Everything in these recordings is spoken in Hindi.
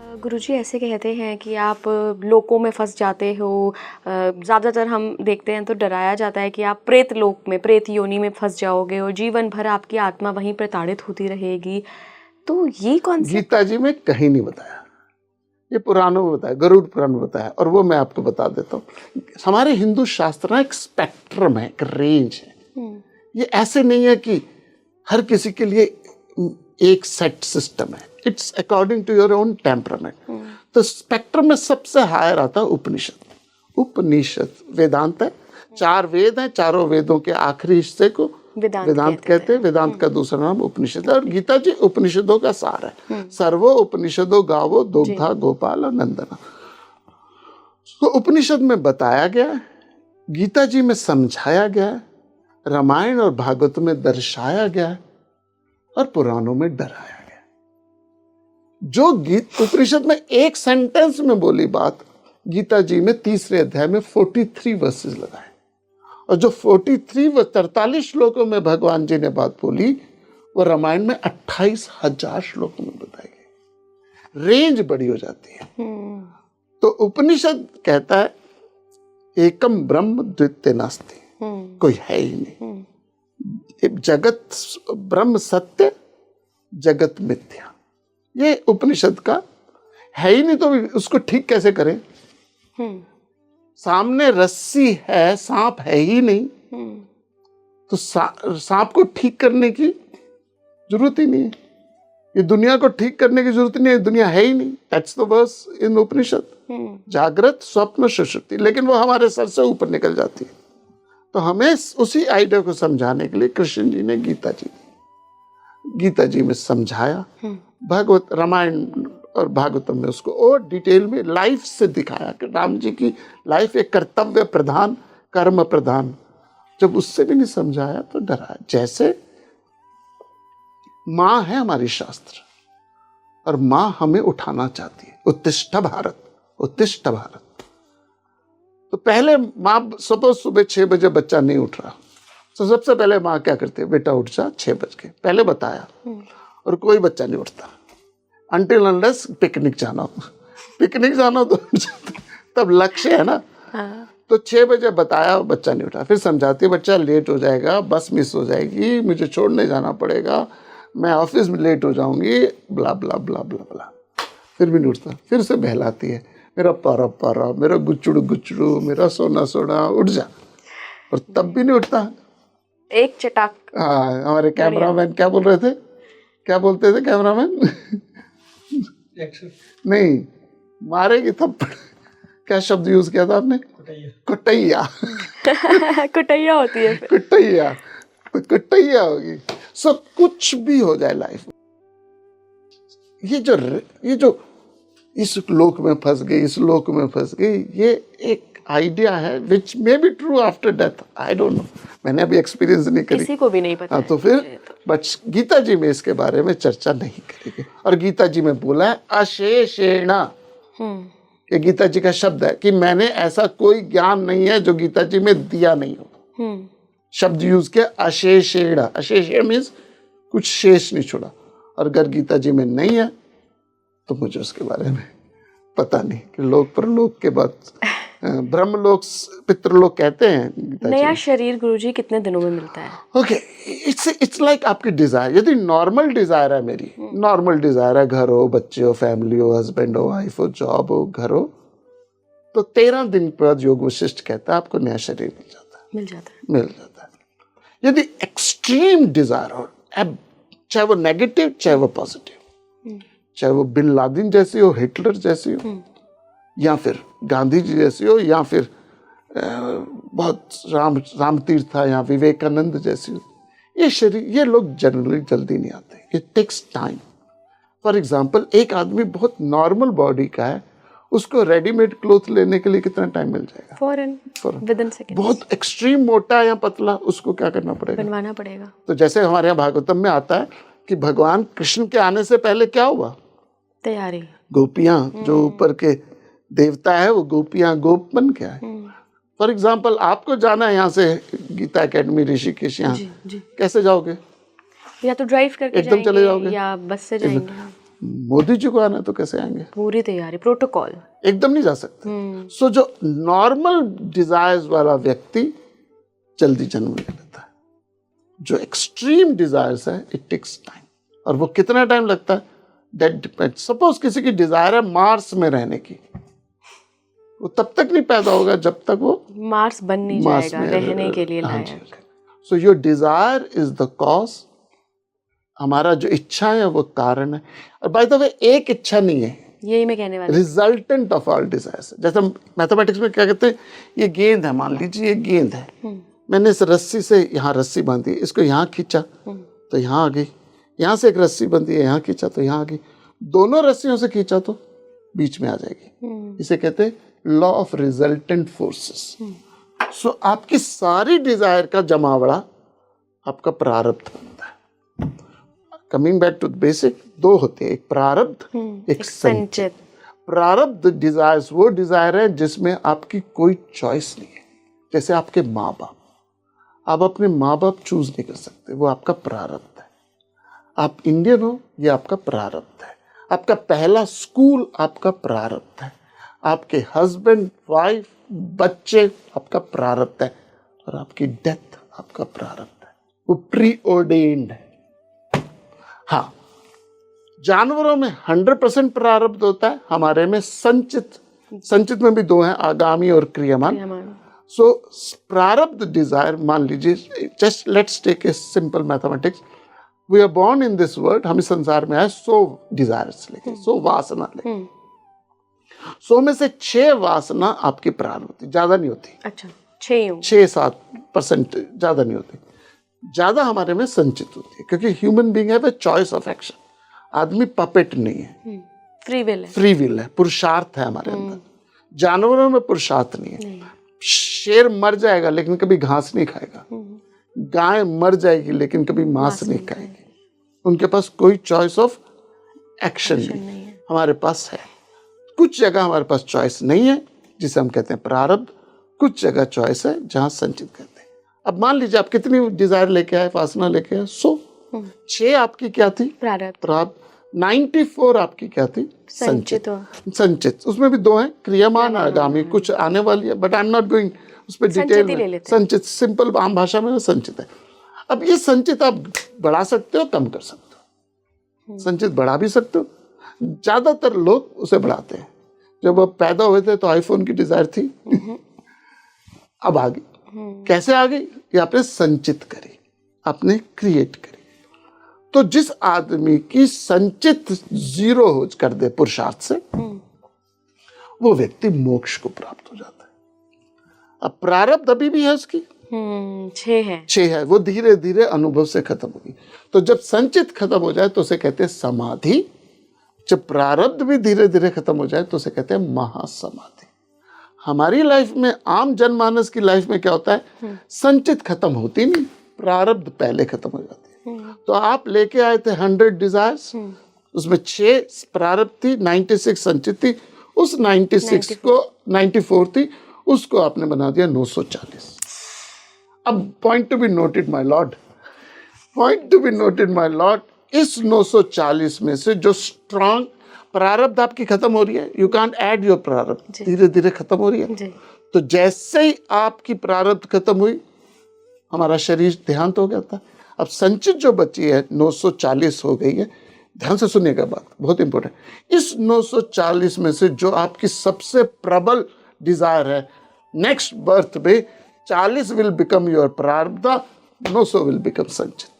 गुरुजी ऐसे कहते हैं कि आप लोकों में फंस जाते हो। ज़्यादातर हम देखते हैं तो डराया जाता है कि आप प्रेत लोक में, प्रेत योनि में फंस जाओगे और जीवन भर आपकी आत्मा वहीं प्रताड़ित होती रहेगी। तो ये कौन सी गीता जी में कहीं नहीं बताया, ये पुराणों में बताया, गरुड़ पुराण में बताया। और वो मैं आपको बता देता हूँ, हमारे हिंदू शास्त्र ना एक स्पेक्ट्रम है, एक रेंज है। ये ऐसे नहीं है कि हर किसी के लिए एक सेट सिस्टम है। It's according to your own temperament. तो स्पेक्ट्रम में सबसे हायर आता है उपनिषद। उपनिषद वेदांत है, 4 वेद हैं, चारों वेदों के आखिरी हिस्से को वेदांत कहते हैं। वेदांत का दूसरा नाम उपनिषद है। और गीता जी उपनिषदों का सार है। सर्वो उपनिषदों गावो दोग्धा गोपाल और नंदना। तो उपनिषद में बताया गया, गीता जी में समझाया गया, रामायण और भागवत में दर्शाया गया और पुराणों में डराया गया। जो उपनिषद में एक सेंटेंस में बोली बात, गीता जी में 3रे अध्याय में 43 वर्सेस लगाए। और जो 43 श्लोकों में भगवान जी ने बात बोली, वो रामायण में 28,000 श्लोकों में बताई गई। रेंज बड़ी हो जाती है। तो उपनिषद कहता है एकम ब्रह्म द्वितीय नास्ति, कोई है ही नहीं। जगत ब्रह्म सत्य, जगत मिथ्या, ये उपनिषद का है ही नहीं। तो उसको ठीक कैसे करें? सामने रस्सी है, सांप है ही नहीं, तो सांप को ठीक करने की जरूरत ही नहीं है। ये दुनिया को ठीक करने की जरूरत नहीं है, दुनिया है ही नहीं। दैट्स द वर्स इन उपनिषद। जागृत स्वप्न सुषुप्ति, लेकिन वो हमारे सर से ऊपर निकल जाती है। तो हमें उसी आइडिया को समझाने के लिए कृष्ण जी ने गीता जी में समझाया। भागवत, रामायण और भागवतम में उसको और डिटेल में लाइफ से दिखाया कि राम जी की लाइफ एक कर्तव्य प्रधान, कर्म प्रधान। जब उससे भी नहीं समझाया तो डराया। जैसे माँ है हमारी शास्त्र, और माँ हमें उठाना चाहती है। उत्तिष्ठ भारत, उत्तिष्ठ भारत। तो पहले माँ सपोज सुबह 6 बजे बच्चा नहीं उठ रहा, तो सबसे पहले माँ क्या करती है? बेटा उठ जा 6 बजे, पहले बताया। और कोई बच्चा नहीं उठता अनटिल अनलेस पिकनिक जाना हो। पिकनिक जाना तो तब लक्ष्य है ना। तो 6 बजे बताया, बच्चा नहीं उठा। फिर समझाती है, बच्चा लेट हो जाएगा, बस मिस हो जाएगी, मुझे छोड़ने जाना पड़ेगा, मैं ऑफिस में लेट हो जाऊंगी, ब्ला ब्ला ब्ला ब्ला ब्ला। फिर भी नहीं उठता। फिर से बहलाती है, मेरा पारा पारा, मेरा गुचड़ू गुचड़ू, मेरा सोना सोना, उठ जा। और तब भी नहीं उठता। एक चटाक। हाँ, हमारे कैमरामैन क्या बोल रहे थे? क्या बोलते थे कैमरामैन? नहीं, मारेगी थप्पड़। क्या शब्द यूज किया था आपने? कुटैया। कुटैया होती है। कुटैया, तो कुटैया होगी। सब कुछ भी हो जाए लाइफ में। ये जो इस लोक में फंस गई, इस लोक में फंस गई, ये एक आइडिया है which may be true after death. I don't know, मैंने अभी एक्सपीरियंस नहीं करी, किसी को भी नहीं पता। हाँ, तो फिर बट गीता जी में इसके बारे में चर्चा नहीं करेगी। और गीता जी में बोला है अशेषेण। ये गीता जी का शब्द है कि मैंने ऐसा कोई ज्ञान नहीं है जो गीता जी में दिया नहीं हो। शब्द यूज किया अशेषेण। अशेषेण मीन्स कुछ शेष नहीं छोड़ा। और अगर गीता जी में नहीं है तो मुझे उसके बारे में पता नहीं कि लोक परलोक के बाद ब्रह्मलोक पितृलोक कहते हैं। नया शरीर गुरुजी कितने दिनों में मिलता है? ओके, इट्स लाइक आपकी डिजायर। यदि नॉर्मल डिजायर है, मेरी नॉर्मल डिजायर है, घर हो, बच्चे हो, फैमिली हो, हस्बैंड हो, वाइफ हो, जॉब हो, घर हो, तो 13 दिन बाद योग वशिष्ठ कहता है आपको नया शरीर मिल जाता है। यदि एक्सट्रीम डिजायर हो, चाहे वो नेगेटिव चाहे वो पॉजिटिव, चाहे वो बिन लादेन जैसी हो, हिटलर जैसी हो, या फिर गांधी जी जैसी हो, या फिर बहुत राम तीर्थ या विवेकानंद जैसी हो, ये शरीर, ये लोग जनरली जल्दी नहीं आते। It takes time. For example, एक आदमी बहुत नॉर्मल बॉडी का है, उसको रेडीमेड क्लोथ लेने के लिए कितना टाइम मिल जाएगा? फौरन, विदिन सेकंड्स। बहुत एक्सट्रीम मोटा या पतला, उसको क्या करना पड़ेगा? बनवाना पड़ेगा। तो जैसे हमारे यहाँ भागवतम में आता है कि भगवान कृष्ण के आने से पहले क्या हुआ? तैयारी। गोपियां, जो ऊपर के देवता है, वो गोपियां गोप बन के आए। फॉर एग्जाम्पल, आपको जाना है यहाँ से गीता एकेडमी ऋषिकेश, यहाँ कैसे जाओगे? या तो ड्राइव करके एकदम चले जाओगे, या बस से जाएंगे। मोदी जी को आना है तो कैसे आएंगे? पूरी तैयारी, प्रोटोकॉल। एकदम नहीं जा सकते। सो जो नॉर्मल डिजायर्स वाला व्यक्ति जल्दी जन्म ले लेता है, जो एक्सट्रीम डिजायर्स है इट टेक्स टाइम। और वो कितना टाइम लगता है दैट डिपेंड्स। सपोज किसी की डिजायर है मार्स में रहने की, वो तब तक नहीं पैदा होगा जब तक वो मार्स बन नहीं जाएगा रहने के लिए लायक। So your desire is the cause. हमारा जो इच्छा है वो कारण है। और बाय द वे एक इच्छा नहीं है, यही मैं कहने वाली, रिजल्टेंट ऑफ ऑल डिजायर्स। जैसे मैथमेटिक्स में क्या कहते हैं, ये गेंद है, मान लीजिए ये गेंद है, मैंने इस रस्सी से यहाँ रस्सी बांधी, इसको यहाँ खींचा तो यहाँ आ गई, यहाँ से एक रस्सी बंधी है, यहाँ खींचा तो यहाँ आ गई, दोनों रस्सियों से खींचा तो बीच में आ जाएगी। इसे कहते हैं लॉ ऑफ रिजल्टेंट फोर्सेस। सो आपकी सारी डिजायर का जमावड़ा आपका प्रारब्ध बनता है। कमिंग बैक टू बेसिक, दो होते हैं, एक प्रारब्ध एक संचित। प्रारब्ध डिजायर्स वो डिजायर है जिसमें आपकी कोई चॉइस नहीं है। जैसे आपके माँ बाप, आप अपने माँ बाप चूज नहीं कर सकते, वो आपका प्रारब्ध है। आप इंडियन हो, ये आपका प्रारब्ध है। आपका पहला स्कूल आपका प्रारब्ध है। आपके हस्बैंड वाइफ बच्चे आपका प्रारब्ध है। और आपकी डेथ आपका प्रारब्ध है, वो प्री ऑर्डेन्ड है। हाँ, जानवरों में 100% प्रारब्ध होता है, हमारे में संचित में भी दो हैं, आगामी और क्रियामान। सो प्रारब्ध डिजायर, मान लीजिए, just let's take a simple mathematics, we are born in this world, हम इस संसार में आए 100 डिजायर्स लेके, 100 वासना लेके। 100 में से 6 वासना आपकी प्रारब्ध होती, ज्यादा नहीं होती। अच्छा, 6-7% ज्यादा नहीं होती, ज्यादा हमारे में संचित होती है, क्योंकि ह्यूमन बीइंग है चॉइस ऑफ एक्शन। आदमी पपेट नहीं है, फ्री विल है, फ्री विल है, पुरुषार्थ है हमारे अंदर। जानवरों में पुरुषार्थ नहीं है। शेर मर जाएगा लेकिन कभी घास नहीं खाएगा, गाय मर जाएगी लेकिन कभी मांस नहीं खाएगी। उनके पास कोई चॉइस ऑफ एक्शन नहीं है, हमारे पास है। कुछ जगह हमारे पास चॉइस नहीं है, जिसे हम कहते हैं प्रारब्ध, कुछ जगह चॉइस है जहां संचित कहते हैं। अब मान लीजिए आप कितनी डिजायर लेके आए, वासना लेके आए, 100। 6 आपकी क्या थी? प्रारब्ध। 94 आपकी क्या थी? संचित। उसमें भी 2 हैं, क्रियामान आगामी, कुछ आने वाली है, but I am not going उस पर डिटेल में। संचित सिंपल आम भाषा में संचित है। अब ये संचित आप बढ़ा सकते हो, कम कर सकते हो। संचित बढ़ा भी सकते हो, ज्यादातर लोग उसे बढ़ाते हैं। जब आप पैदा हुए थे तो आईफोन की डिजायर थी, अब आ गई। कैसे आ गई? ये आपने संचित करी, आपने क्रिएट करी। तो जिस आदमी की संचित 0 हो कर दे पुरुषार्थ से, वो व्यक्ति मोक्ष को प्राप्त हो जाता है। अब प्रारब्ध अभी भी है उसकी, 6 है, वो धीरे धीरे अनुभव से खत्म होगी। तो जब संचित खत्म हो जाए तो उसे कहते हैं समाधि। जब प्रारब्ध भी धीरे धीरे खत्म हो जाए तो उसे कहते हैं महासमाधि। हमारी लाइफ में, आम जनमानस की लाइफ में क्या होता है, संचित खत्म होती नहीं, प्रारब्ध पहले खत्म हो जाती है। तो आप लेके आए थे 100 डिजायर्स, उसमें 6 प्रारब्ध थी, 96 संचित थी। उस 96 को 94 थी, उसको आपने बना दिया 940। अब point to be noted my Lord, point to be noted my Lord, इस 940 में से जो स्ट्रांग प्रारब्ध आपकी खत्म हो रही है, यू कांट ऐड योर प्रारब्ध, धीरे धीरे खत्म हो रही है। तो जैसे ही आपकी प्रारब्ध खत्म हुई, हमारा शरीर देहांत हो गया था। अब संचित जो बची है 940 हो गई है। ध्यान से सुनिएगा बात, बहुत इंपॉर्टेंट। इस 940 में से जो आपकी सबसे प्रबल डिजायर है, नेक्स्ट बर्थ में 40 विल बिकम योर प्रारब्ध, 900 विल बिकम संचित।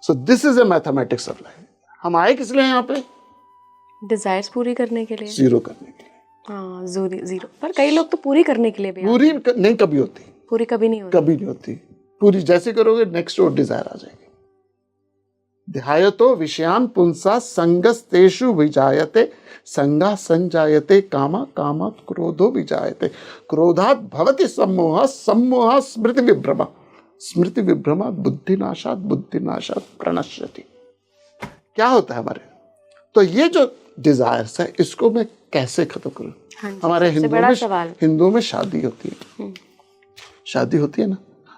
So this is a mathematics of life. हम आए किस लिए यहाँ पे? डिजायर्स पूरी करने के लिए, 0 करने के लिए। हाँ, 0। पर कई लोग तो पूरी करने के लिए भी पूरी नहीं कभी होती, पूरी कभी नहीं होती, कभी नहीं होती। पूरी जैसे करोगे नेक्स्ट और डिजायर आ जाएगी। ध्यायतो विषयान पुंसा संगस्तेषु विजायते, संगा संजायते कामा, कामात् क्रोधो विजायते, क्रोधात् भवति सम्मोहः, सम्मोहः स्मृति विभ्रमः, स्मृति विभ्रमात् बुद्धिनाशात्, बुद्धिनाशात् प्रणश्यति। क्या होता है हमारे? तो ये जो डिजायर्स है, इसको मैं कैसे खत्म करूं? हमारे हिंदुओं में शादी होती है, शादी होती है ना,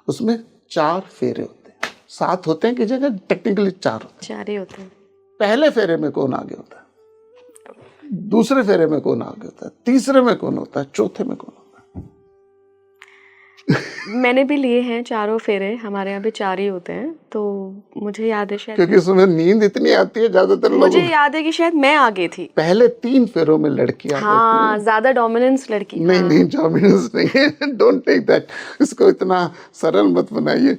उसमें 4 फेरे होते हैं। 7 होते हैं कि जगह टेक्निकली 4 होते हैं। 4 ही होते हैं। पहले फेरे में कौन आगे होता है, दूसरे फेरे में कौन आगे होता है, तीसरे में कौन होता है, चौथे में कौन होता है? मैंने भी लिए हैं 4 फेरे, हमारे यहाँ भी 4 ही होते हैं, तो मुझे याद है शायद, क्योंकि उसमें नींद इतनी आती है ज्यादातर लोगों मुझे को। याद है कि शायद मैं आगे थी। पहले 3 फेरों में लड़की आगे होती हाँ, ज्यादा डोमिनेंस लड़की। है। नहीं हाँ। नहीं, डोमिनेंस नहीं है, डोंट टेक दैट, इसको इतना सरल मत बनाइए।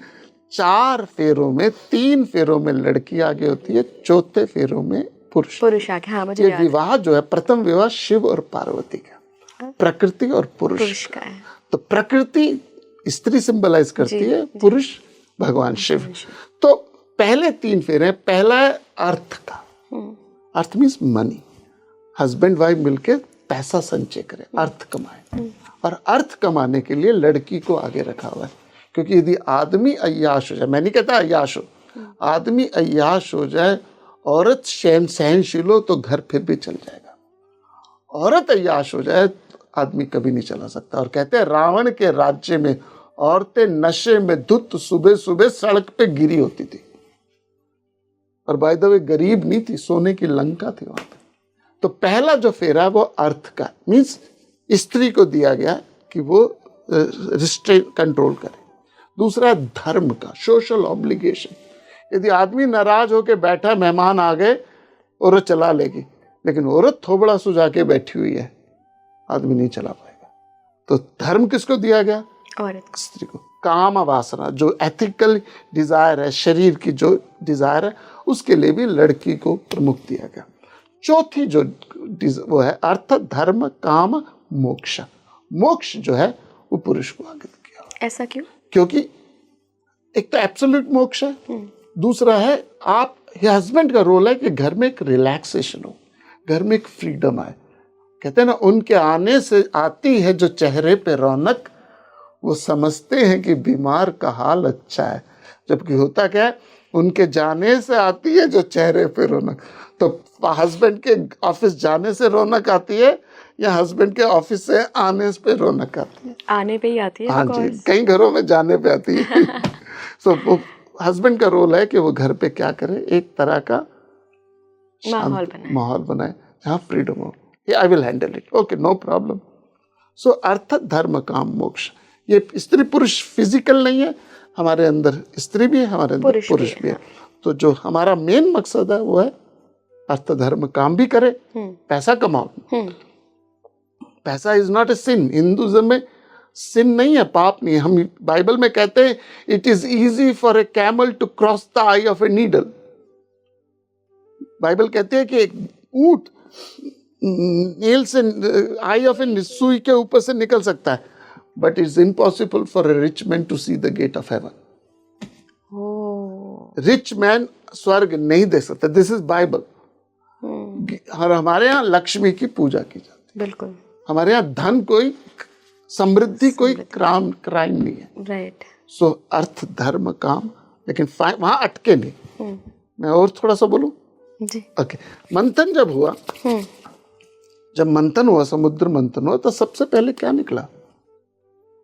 4 फेरों में 3 फेरों में लड़की आगे होती है, चौथे फेरों में पुरुष आगे। हाँ, मुझे ये याद है। विवाह जो है, प्रथम विवाह शिव और पार्वती का, प्रकृति और पुरुष का है। तो प्रकृति स्त्री सिंबलाइज करती है, पुरुष भगवान शिव। तो पहले 3 फेरे, पहला है अर्थ का, अर्थ मीन्स मनी, हस्बैंड वाइफ मिलके पैसा संचय करें, अर्थ कमाए, और अर्थ कमाने के लिए लड़की को आगे रखा हुआ है। क्योंकि यदि आदमी अय्याश हो जाए, मैं नहीं कहता अय्याश हो, आदमी अय्याश हो जाए, औरत सहनशील हो तो घर फिर भी चल जाएगा। औरत अय्याश हो जाए तो आदमी कभी नहीं चला सकता। और कहते हैं रावण के राज्य में औरतें नशे में धुत सुबह सुबह सड़क पे गिरी होती थी, और बाय द वे गरीब नहीं थी, सोने की लंका थी वहां पे। तो पहला जो फेरा वो अर्थ का, मीन्स स्त्री को दिया गया कि वो रिस्ट्रेन कंट्रोल करे। दूसरा धर्म का, सोशल ऑब्लिगेशन। यदि आदमी नाराज होकर बैठा, मेहमान आ गए, औरत चला लेगी, लेकिन औरत थोबड़ा सुझा के बैठी हुई है, आदमी नहीं चला पाएगा। तो धर्म किसको दिया गया? औरत, स्त्री को। काम वासना, जो एथिकल डिजायर है, शरीर की जो डिजायर है, उसके लिए भी लड़की को प्रमुख दिया गया। चौथी जो वो है अर्थ, धर्म, काम, मोक्ष। मोक्ष जो है वो पुरुष को आगे किया। ऐसा क्यों? क्योंकि एक तो एब्सोल्यूट मोक्ष है, दूसरा है आप, हस्बैंड का रोल है कि घर में एक रिलैक्सेशन हो, घर में एक फ्रीडम आए। कहते हैं ना, उनके आने से आती है जो चेहरे पे रौनक, वो समझते हैं कि बीमार का हाल अच्छा है। जबकि होता क्या है, उनके जाने से आती है जो चेहरे पे रौनक। तो हस्बैंड के ऑफिस जाने से रौनक आती है, या हस्बैंड के ऑफिस से आने पे रौनक आती है? आने पे ही आती है। हाँ जी, कई घरों में जाने पे आती है। सो वो हस्बैंड का रोल है कि वो घर पे क्या करे, एक तरह का माहौल बनाए जहाँ फ्रीडम हो। I will handle it, okay, no problem. So अर्थ, धर्म, काम, मोक्ष। ये स्त्री पुरुष फिजिकल नहीं है, हमारे अंदर स्त्री भी है, हमारे अंदर पुरुष भी है। तो जो हमारा मेन मकसद है वो है अर्थ, धर्म, काम भी करे, पैसा कमाओ। पैसा is not a sin. Hinduism में सिन नहीं है, पाप नहीं है। हम बाइबल में कहते हैं it is easy for a camel to cross the eye of a needle. Bible कहते हैं कि एक ऊंट नेल से, आई ऑफ ए सुई के ऊपर से निकल सकता है, but it's impossible for a rich man to see the gate of heaven. Rich man स्वर्ग नहीं देख सकता। This is Bible. और हमारे यहाँ लक्ष्मी की पूजा की जाती है। बिल्कुल। हमारे यहाँ धन कोई, समृद्धि कोई क्राइम नहीं है। राइट। सो अर्थ, धर्म, काम, लेकिन वहां अटके नहीं। मैं और थोड़ा सा बोलूं जी? ओके। मंथन जब हुआ, जब मंथन हुआ, समुद्र मंथन हुआ, तो सबसे पहले क्या निकला?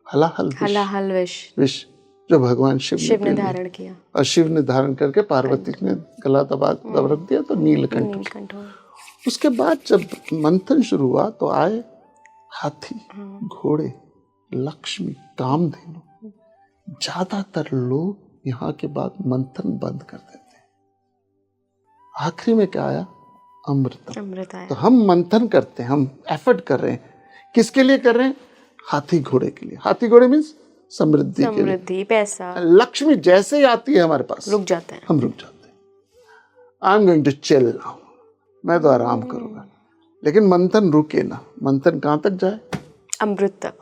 हलाहल विष, जो भगवान शिव ने धारण किया। और शिव ने धारण करके पार्वती ने गला दबा रख दिया, तो नीलकंठ। उसके बाद जब मंथन शुरू हुआ तो आए हाथी, घोड़े, लक्ष्मी, कामधेनु। ज्यादातर लोग यहाँ के बाद मंथन बंद कर देते हैं। आखिरी में क्या आया? अमृत आया। तो हम मंथन करते हैं, हम एफर्ट कर रहे हैं। किसके लिए कर रहे हैं? हाथी घोड़े के लिए। हाथी घोड़े मीन्स समृद्धि के लिए, पैसा। लक्ष्मी जैसे ही आती है हमारे पास, रुक जाते हैं, हम रुक जाते हैं। I am going to chill now, मैं तो आराम करूंगा। लेकिन मंथन रुके ना। मंथन कहाँ तक जाए? अमृत तक।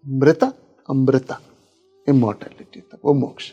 मृता, अमृता, इमोर्टैलिटी तक। वो मोक्ष।